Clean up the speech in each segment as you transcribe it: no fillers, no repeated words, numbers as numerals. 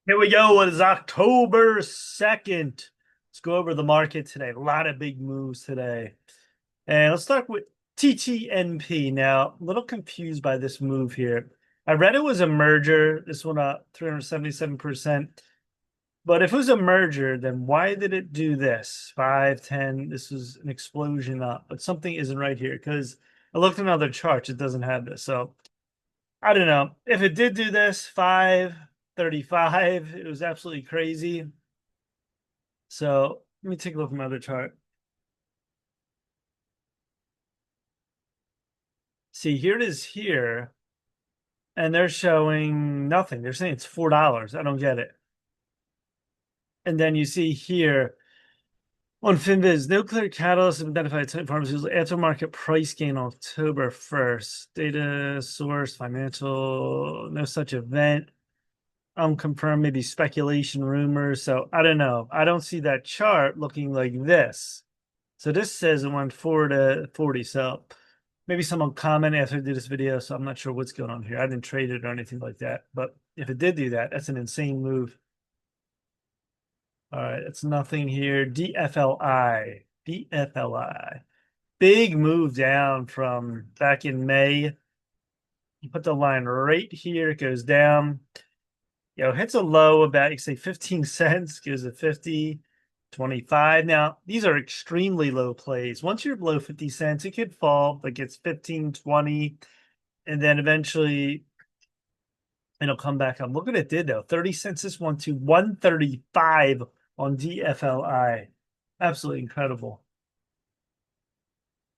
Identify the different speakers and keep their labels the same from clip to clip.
Speaker 1: Here we go. It is October 2nd. Let's go over the market today. A lot of big moves today. And let's start with TTNP. Now, a little confused by this move here. I read it was a merger. This one up 377%. But if it was a merger, then why did it do this? 5, 10. This was an explosion up. But something isn't right here because I looked in other charts. It doesn't have this. So I don't know. If it did do this, 535, it was absolutely crazy. So let me take a look at my other chart. See, here it is here, and they're showing nothing. They're saying it's $4. I don't get it. And then you see here on Finviz, nuclear catalyst identified pharmaceuticals aftermarket price gain on October 1st. Data source, financial, no such event. Unconfirmed, maybe speculation, rumors. So I don't know. I don't see that chart looking like this. So this says it went 4 to 40. So maybe someone comment after I do this video. So I'm not sure what's going on here. I didn't trade it or anything like that. But if it did do that, that's an insane move. All right, it's nothing here. DFLI. DFLI. Big move down from back in May. You put the line right here, it goes down. Hits a low about, you say 15 cents, goes to 50, 25. Now, these are extremely low plays. Once you're below 50 cents, it could fall, like it's 15, 20, and then eventually it'll come back up. Look what it did, though. 30 cents this one to 135 on DFLI. Absolutely incredible.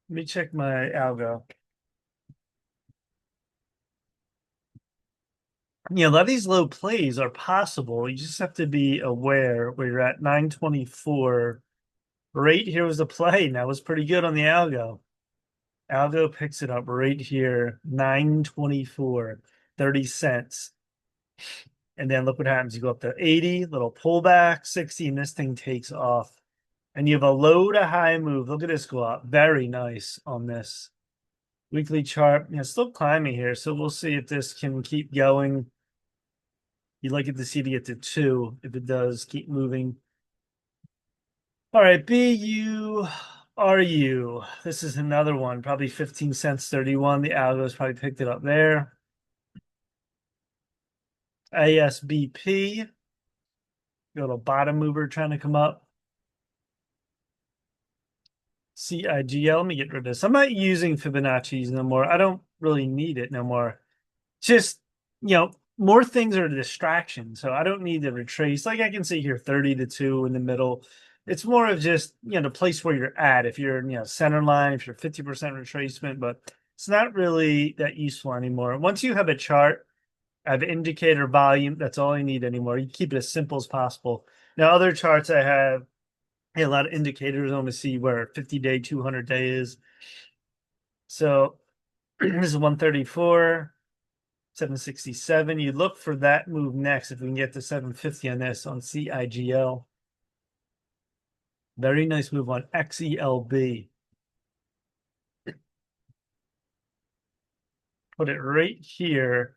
Speaker 1: Let me check my algo. A lot of these low plays are possible. You just have to be aware where you're at 924. Right here was the play. And that was pretty good on the algo. Algo picks it up right here, 924, 30 cents. And then look what happens. You go up to 80, little pullback, 60, and this thing takes off. And you have a low to high move. Look at this go up. Very nice on this weekly chart. Still climbing here. So we'll see if this can keep going. You'd like it to see to get to 2. If it does, keep moving. All right, BURU. This is another one, probably 15 cents, 31. The algo's probably picked it up there. ASBP. Little bottom mover trying to come up. CIGL. Let me get rid of this. I'm not using Fibonacci's no more. I don't really need it no more. Just, more things are a distraction. So I don't need to retrace. Like I can see here 30 to 2 in the middle. It's more of just, the place where you're at. If you're, center line, if you're 50% retracement, but it's not really that useful anymore. Once you have a chart, I have indicator volume. That's all I need anymore. You keep it as simple as possible. Now, other charts I have a lot of indicators. I want to see where 50-day, 200-day is. So this is 134. 767. You look for that move next if we can get to 750 on this on CIGL. Very nice move on XELB. Put it right here.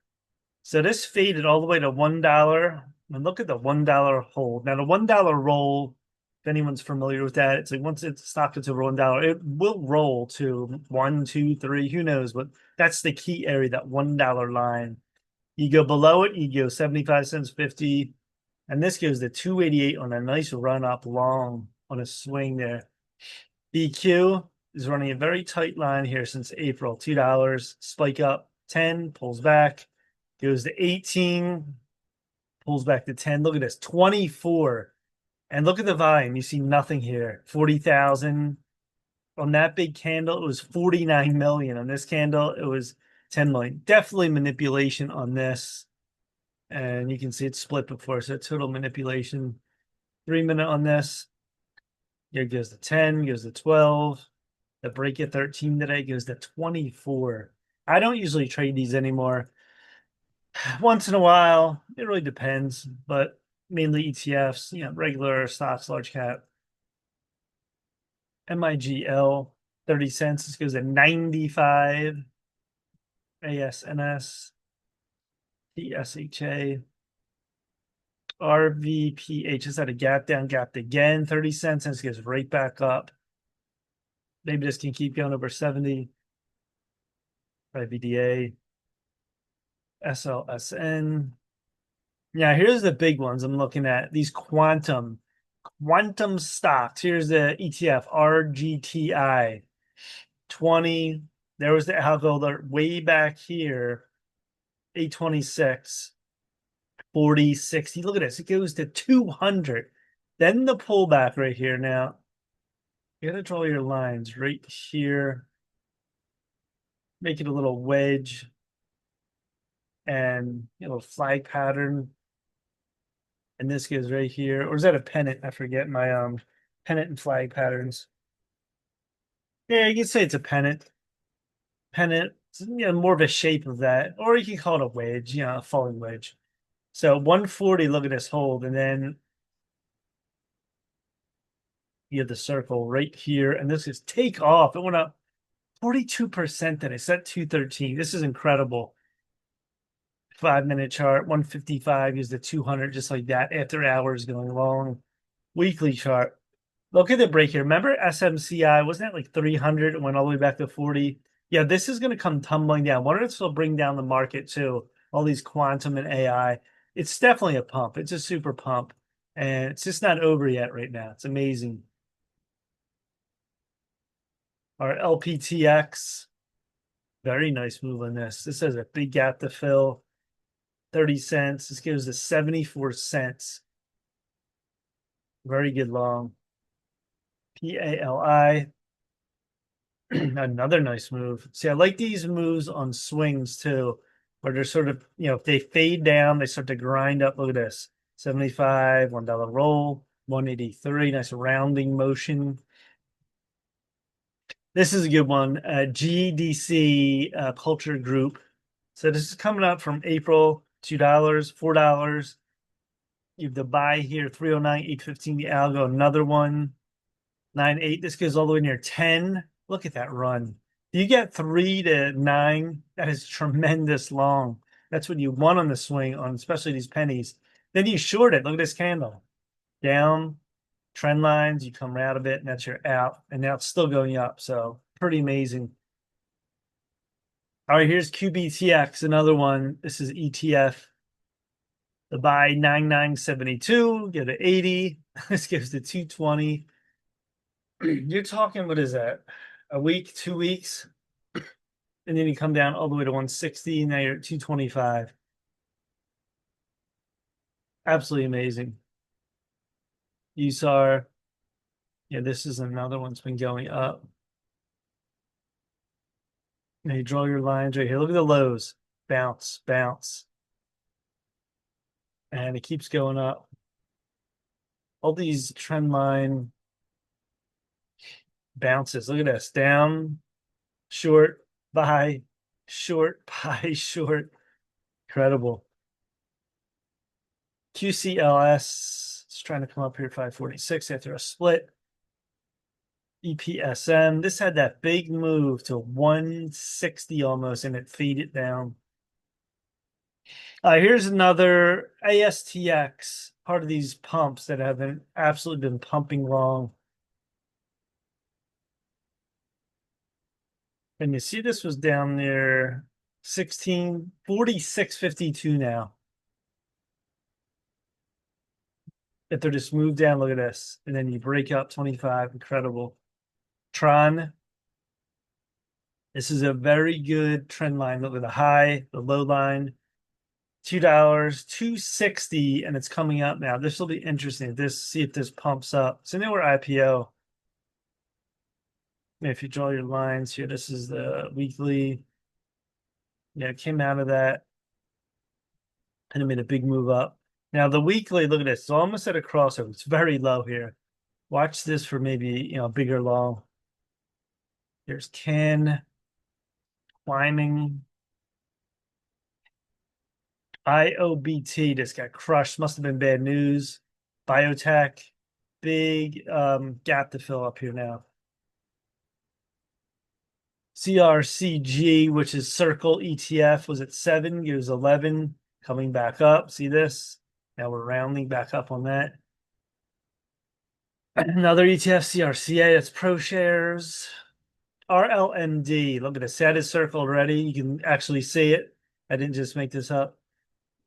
Speaker 1: So this faded all the way to $1. And look at the $1 hold. Now the $1 roll, if anyone's familiar with that, it's like once it's stopped at over $1, it will roll to 1, 2, 3, who knows? But that's the key area, that $1 line. You go below it, you go 75 cents, 50, and this goes to 288 on a nice run up long on a swing there. BQ is running a very tight line here since April. $2, spike up 10, pulls back, goes to 18, pulls back to 10. Look at this, 24. And look at the volume. You see nothing here. 40,000. On that big candle, it was 49 million. On this candle, it was 10 million. Definitely manipulation on this. And you can see it's split before. So total manipulation. 3-minute on this. Here goes to 10, goes to 12. The break at 13 today goes to 24. I don't usually trade these anymore. Once in a while, it really depends, but mainly ETFs, regular stocks, large cap. MIGL, 30 cents. This goes to 95. ASNS, TSHA. RVPH just had a gap down, gapped again, 30 cents, and it goes right back up. Maybe this can keep going over 70. VDA, SLSN. Yeah, here's the big ones I'm looking at. These quantum stocks. Here's the ETF, RGTI 20. There was the algo alert way back here, 826, 40, 60. Look at this. It goes to 200. Then the pullback right here. Now, you got to draw your lines right here. Make it a little wedge and flag pattern. And this goes right here. Or is that a pennant? I forget my pennant and flag patterns. Yeah, you can say it's a pennant. Pennant, more of a shape of that. Or you can call it a wedge, a falling wedge. So 140, look at this hold, and then you have the circle right here, and this is take off. It went up 42% today. It's at 213. This is incredible. 5-minute chart, 155 is the 200, just like that. After hours going long. Weekly chart. Look at the break here. Remember SMCI? Wasn't that like 300? It went all the way back to 40. Yeah, this is going to come tumbling down. Wonder if this will bring down the market too. All these quantum and AI. It's definitely a pump. It's a super pump. And it's just not over yet right now. It's amazing. Our LPTX. Very nice move on this. This has a big gap to fill. 30 cents. This goes to 74 cents. Very good long. PALI. Another nice move. See, I like these moves on swings too, where they're sort of, if they fade down, they start to grind up. Look at this. 75, $1 roll, 183. Nice rounding motion. This is a good one. GDC Culture Group. So this is coming up from April, $2, $4. You have the buy here, 309, 815, the algo, another one, 9.8. This goes all the way near 10. Look at that run. You get 3 to 9. That is tremendous long. That's what you want on the swing, on especially these pennies. Then you short it. Look at this candle. Down, trend lines, you come out of it, and that's your out. And now it's still going up. So pretty amazing. All right, here's QBTX, another one. This is ETF. The buy 9972, get to 80. This gives to 220. You're talking, what is that? A week, 2 weeks? And then you come down all the way to 160. Now you're at 225. Absolutely amazing. USAR. Yeah, this is another one's been going up. Now you draw your lines right here. Look at the lows. Bounce, bounce. And it keeps going up. All these trend line bounces. Look at this. Down, short, buy, short, buy, short. Incredible. QCLS. It's trying to come up here 546 after a split. EPSM. This had that big move to 160 almost, and it faded down. Here's another ASTX, part of these pumps that have absolutely been pumping long. And you see this was down there 16, 46.52 now. If they're just moved down, look at this. And then you break up 25. Incredible. Tron. This is a very good trend line. Look at the high, the low line. $2, 260, and it's coming up now. This will be interesting. See if this pumps up. So now we're IPO. If you draw your lines here, this is the weekly. Yeah, it came out of that. And it made a big move up. Now the weekly, look at this. It's almost at a crossover. It's very low here. Watch this for maybe, bigger long. There's Ken climbing. IOBT just got crushed. Must have been bad news. Biotech, big gap to fill up here now. CRCG, which is Circle ETF, was at 7. It was 11, coming back up. See this? Now we're rounding back up on that. Another ETF, CRCA, that's ProShares. RLMD. Look at the status circle already. You can actually see it. I didn't just make this up.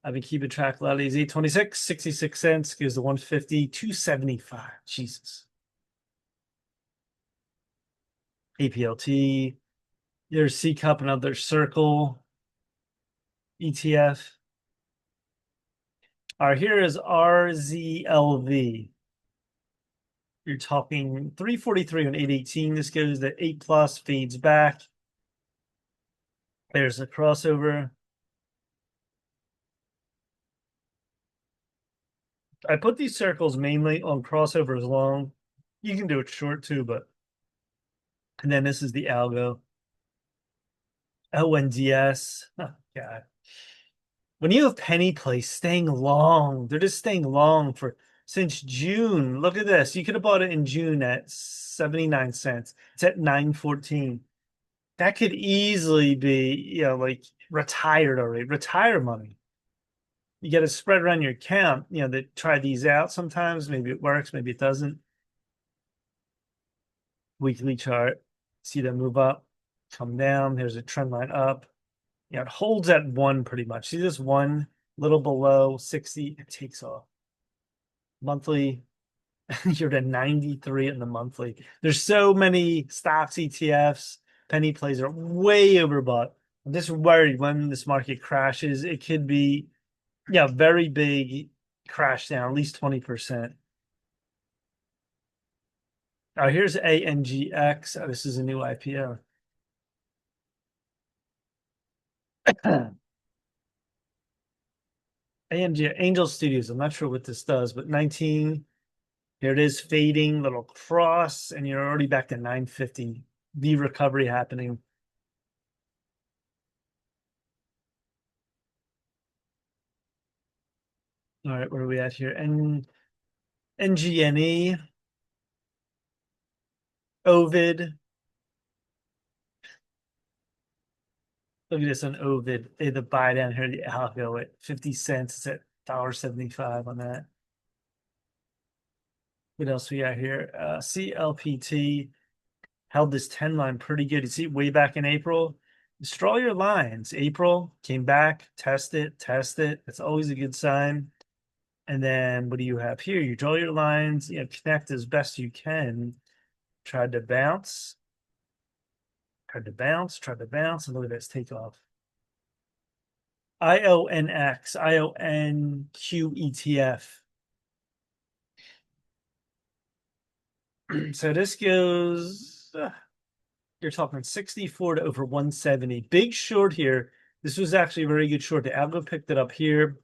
Speaker 1: I've been keeping track a lot of these. 826, 66 cents gives the 150, 275. Jesus. APLT. There's C cup, another circle. ETF. All right, here is RZLV. You're talking 343 on 818. This goes to 8 plus, fades back. There's a crossover. I put these circles mainly on crossovers long. You can do it short too, but and then this is the algo. ONDS. Oh, God. When you have penny place staying long, they're just staying long for since June. Look at this. You could have bought it in June at 79 cents. It's at 914. That could easily be, like retired already. Retire money. You get to spread around your account. They try these out sometimes. Maybe it works, maybe it doesn't. Weekly chart. See them move up, come down. There's a trend line up. It holds at one pretty much. See this one little below 60, it takes off. Monthly, you're at 93 in the monthly. There's so many stocks, ETFs, penny plays are way overbought. I'm just worried when this market crashes, it could be, very big crash down, at least 20%. Here's ANGX. This is a new IPO. AMG Angel Studios. I'm not sure what this does, but 19. Here it is, fading, little cross, and you're already back to 950. The recovery happening. All right, where are we at here? NGNE, Ovid. Look at this on Ovid. They had the buy down here, the algo at 50 cents. It's at $1.75 on that. What else we got here? CLPT held this 10 line pretty good. You see, way back in April, draw your lines. April came back, test it, test it. It's always a good sign. And then what do you have here? You draw your lines, connect as best you can. Tried to bounce, tried to bounce, tried to bounce, and look at this takeoff. IONX, IONQ ETF. So this goes, you're talking 64 to over 170. Big short here. This was actually a very good short. The algo picked it up here.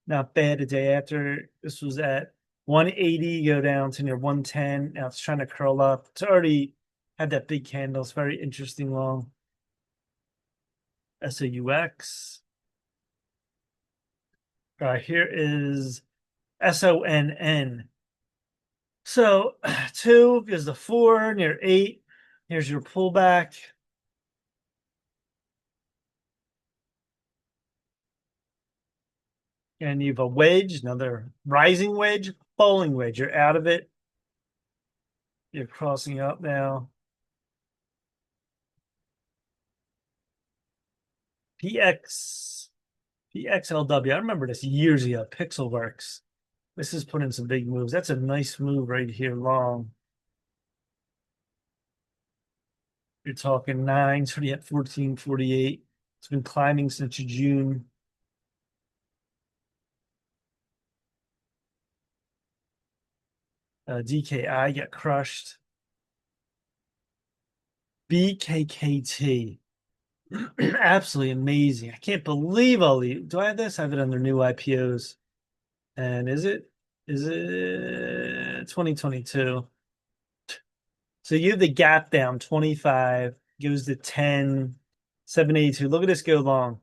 Speaker 1: Not bad. The day after, this was at 180, go down to near 110. Now it's trying to curl up. It's already had that big candle. It's very interesting long. SAUX. Here is SONN. So 2 is the 4 near 8. Here's your pullback. And you have a wedge, another rising wedge, falling wedge. You're out of it. You're crossing up now. PXLW. I remember this years ago. Pixelworks. This is putting some big moves. That's a nice move right here, long. You're talking 9, so you at 1448. It's been climbing since June. DKI got crushed. BKKT. Absolutely amazing. I can't believe all the. Do I have this? I have it under new IPOs. And is it 2022? So you have the gap down 25, goes to 10, 782. Look at this go long.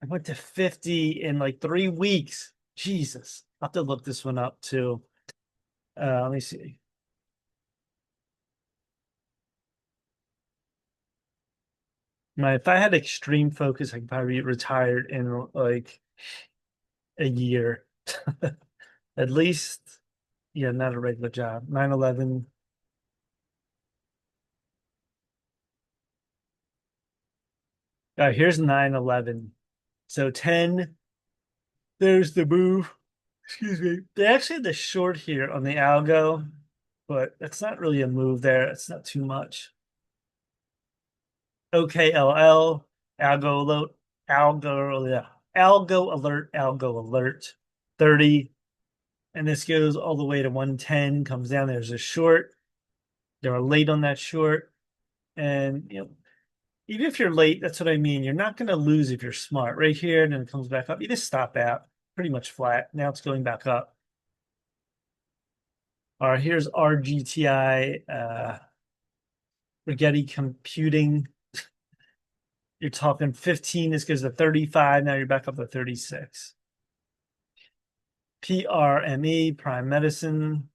Speaker 1: I went to 50 in like 3 weeks. Jesus. I'll have to look this one up too. Let me see. If I had extreme focus, I could probably be retired in like a year. At least, yeah, not a regular job. 9/11. Here's 9/11. So 10, there's the move. Excuse me. They actually had the short here on the algo, but it's not really a move there. It's not too much. OKLL, algo alert, yeah, algo alert, 30. And this goes all the way to 110, comes down. There's a short. They were late on that short. And even if you're late, that's what I mean. You're not going to lose if you're smart. Right here, and then it comes back up. You just stop out. Pretty much flat. Now it's going back up. All right, here's RGTI, Rigetti Computing. You're talking 15. This goes to 35. Now you're back up to 36. PRME, Prime Medicine.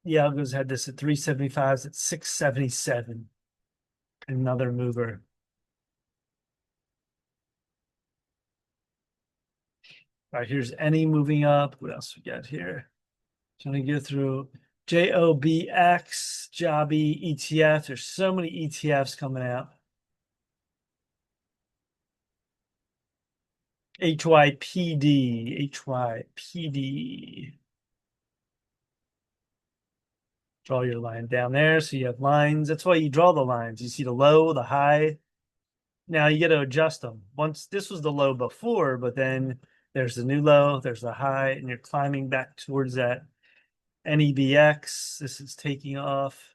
Speaker 1: The algos had this at 375. It's at 677. Another mover. All right, here's any moving up. What else we got here? Trying to go through JOBX, Jobby, ETF. There's so many ETFs coming out. HYPD. Draw your line down there. So you have lines. That's why you draw the lines. You see the low, the high. Now you got to adjust them. Once this was the low before, but then there's the new low, there's the high, and you're climbing back towards that NEBX. This is taking off.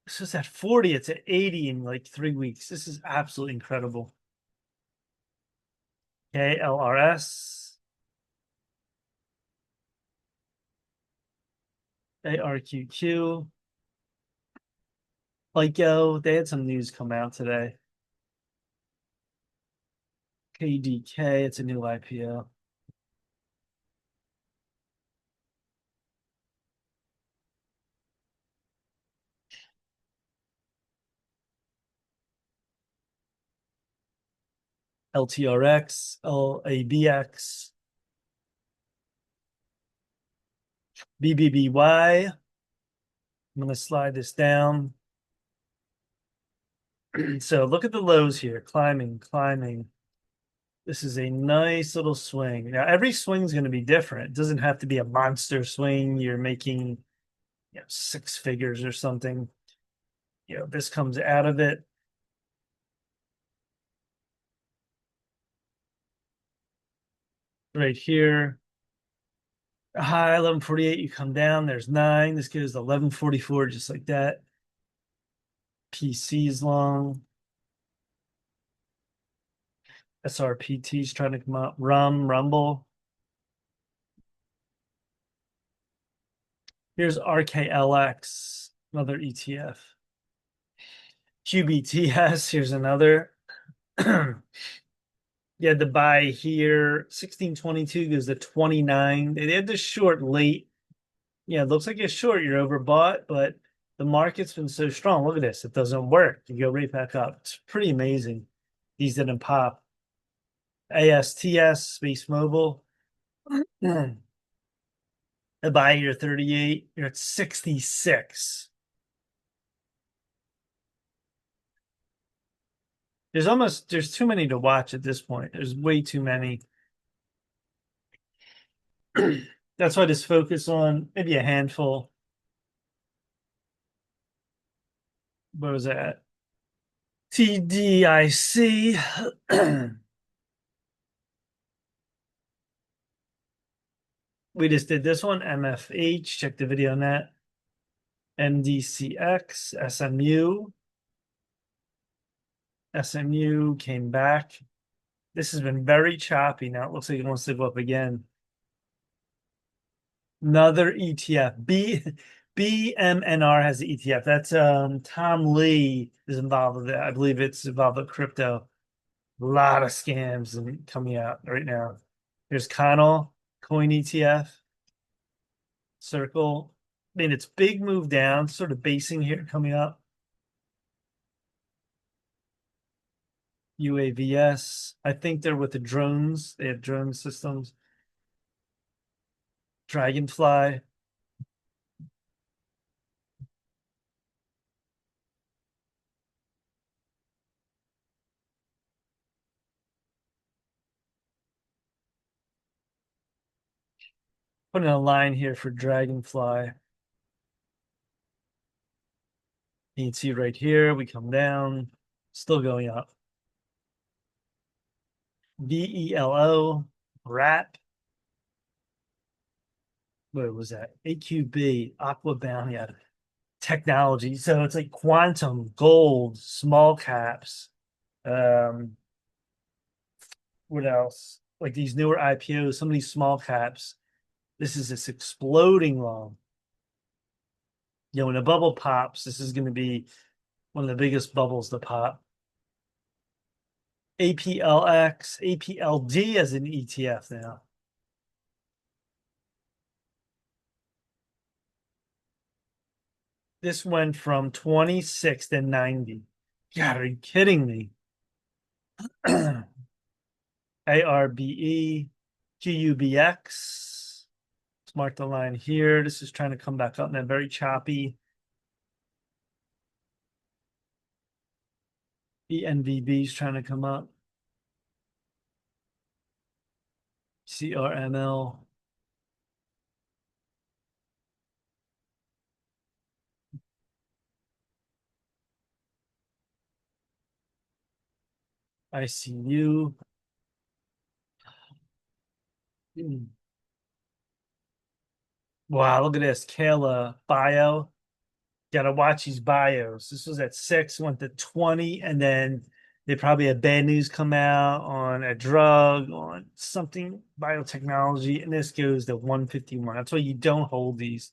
Speaker 1: This is at 40. It's at 80 in like 3 weeks. This is absolutely incredible. Okay, LRS. ARQQ. Lyco. They had some news come out today. KDK. It's a new IPO. LTRX. LABX. BBBY. I'm going to slide this down. So look at the lows here, climbing, climbing. This is a nice little swing. Now, every swing is going to be different. It doesn't have to be a monster swing. You're making, 6 figures or something. This comes out of it. Right here. High 1148, you come down. There's 9. This goes to 1144, just like that. PC's long. SRPT's trying to come up. Rumble. Here's RKLX, another ETF. QBTS, here's another. You had to buy here. 1622 goes to 29. They had the short late. Yeah, it looks like you're short. You're overbought, but the market's been so strong. Look at this. It doesn't work. You go right back up. It's pretty amazing. These didn't pop. ASTS, Space Mobile. I buy here 38. You're at 66. There's too many to watch at this point. There's way too many. That's why I just focus on maybe a handful. What was that? TDIC. We just did this one. MFH. Check the video on that. MDCX. SMU. SMU came back. This has been very choppy. Now it looks like it wants to go up again. Another ETF. BMNR has the ETF. That's Tom Lee is involved with it. I believe it's involved with crypto. A lot of scams coming out right now. Here's Connell, Coin ETF, Circle. I mean, it's big, move down, sort of basing here coming up. UAVS. I think they're with the drones. They have drone systems. Dragonfly. Putting a line here for Dragonfly. You can see right here, we come down, still going up. VELO, RAP. What was that? AQB, Aquabound, yeah. Technology. So it's like quantum, gold, small caps. Um, what else? Like these newer IPOs, some of these small caps. This is this exploding long. You know, when a bubble pops, this is going to be one of the biggest bubbles to pop. APLX, APLD as an ETF now. This went from 26 to 90. God, are you kidding me? ARBE, QUBX. Let's mark the line here. This is trying to come back up and then very choppy. ENVB is trying to come up. CRML. ICU. Wow, look at this. Kayla bio. Gotta watch these bios. This was at 6, went to 20, and then they probably had bad news come out on a drug, on something biotechnology, and this goes to 151. That's why you don't hold these.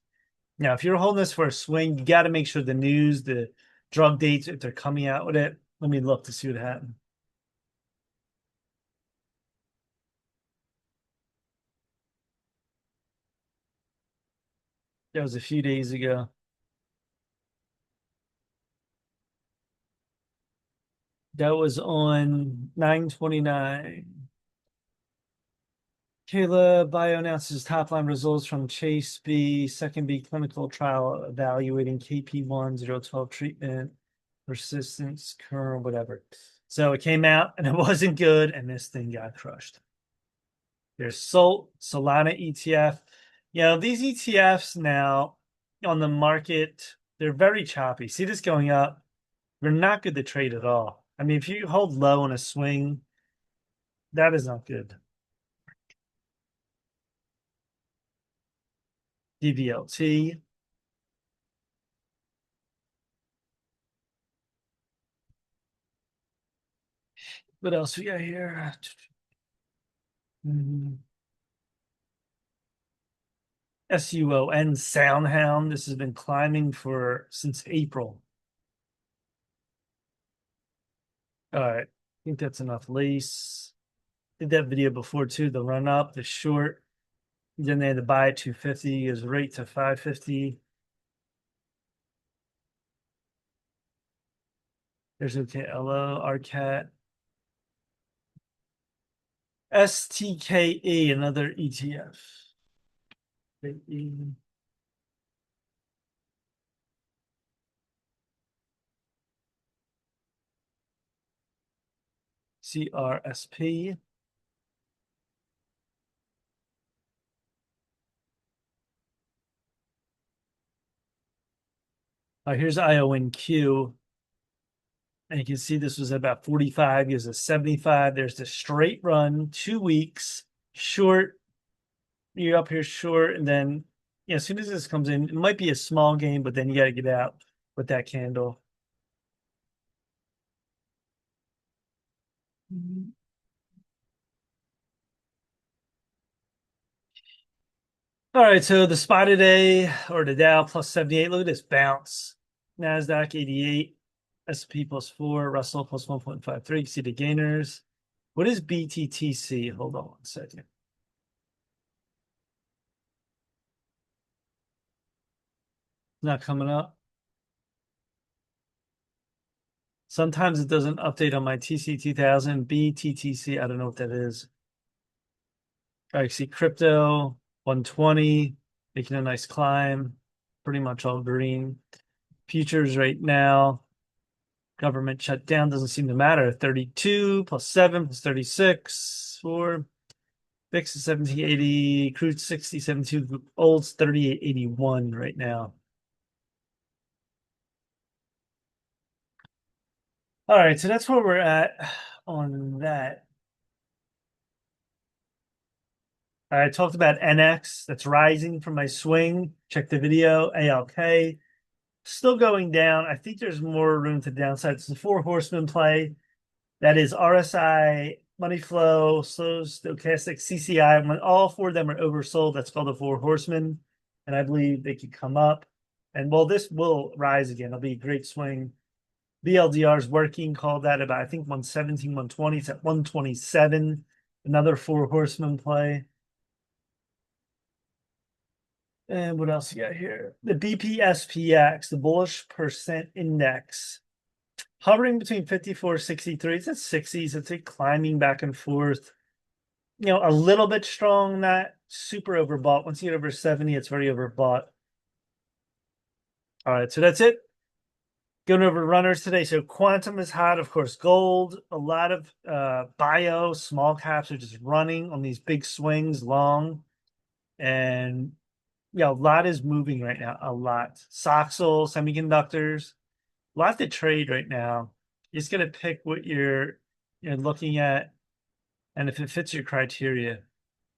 Speaker 1: Now, if you're holding this for a swing, you got to make sure the news, the drug dates, if they're coming out with it. Let me look to see what happened. That was a few days ago. That was on 9/29. Kayla Bio announces top line results from Chase B, second B clinical trial evaluating KP1012 treatment, persistence, current, whatever. So it came out and it wasn't good, and this thing got crushed. There's Solana ETF. You know, these ETFs now on the market, they're very choppy. See this going up? They're not good to trade at all. I mean, if you hold low in a swing, that is not good. DVLT. What else we got here? SUON Soundhound. This has been climbing for since April. All right. I think that's enough lace. Did that video before too. The run up, the short. Then they had to buy at 250, is rate to 550. There's OKLO, RCAT. STKE, another ETF. CRSP. Here's IONQ. And you can see this was about 45. Here's a 75. There's the straight run, 2 weeks, short. You're up here short. And then, yeah, as soon as this comes in, it might be a small game, but then you got to get out with that candle. All right, so the SPY today, or the Dow plus 78. Look at this bounce. NASDAQ 88, S&P plus 4, Russell plus 1.53. You see the gainers. What is BTTC? Hold on 1 second. Not coming up. Sometimes it doesn't update on my TC2000 BTTC. I don't know what that is. I see crypto 120 making a nice climb, pretty much all green. Futures right now, government shutdown doesn't seem to matter. 32 plus 7 plus 36 for VIX is 1780, crude 60, 72, old's 3881 right now. All right, so that's where we're at on that. I talked about NX that's rising from my swing. Check the video. ALK still going down. I think there's more room to downside. It's the four horsemen play. That is RSI, money flow, slow stochastic, CCI. When all four of them are oversold, that's called the four horsemen. And I believe they could come up. And well, this will rise again. It'll be a great swing. BLDR is working, called that about, I think, 117, 120. It's at 127. Another four horsemen play. And what else you got here? The BPSPX, the bullish percent index, hovering between 54, 63. It's at 60s. It's a climbing back and forth. You know, a little bit strong, not super overbought. Once you get over 70, it's very overbought. All right, so that's it. Going over runners today. So quantum is hot, of course. Gold, a lot of bio, small caps are just running on these big swings long. And yeah, a lot is moving right now. A lot. Soxel, semiconductors, a lot to trade right now. You just got to pick what you're looking at, and if it fits your criteria.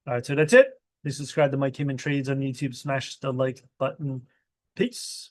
Speaker 1: All right, so that's it. Please subscribe to Mike Heyman Trades on YouTube. Smash the like button. Peace.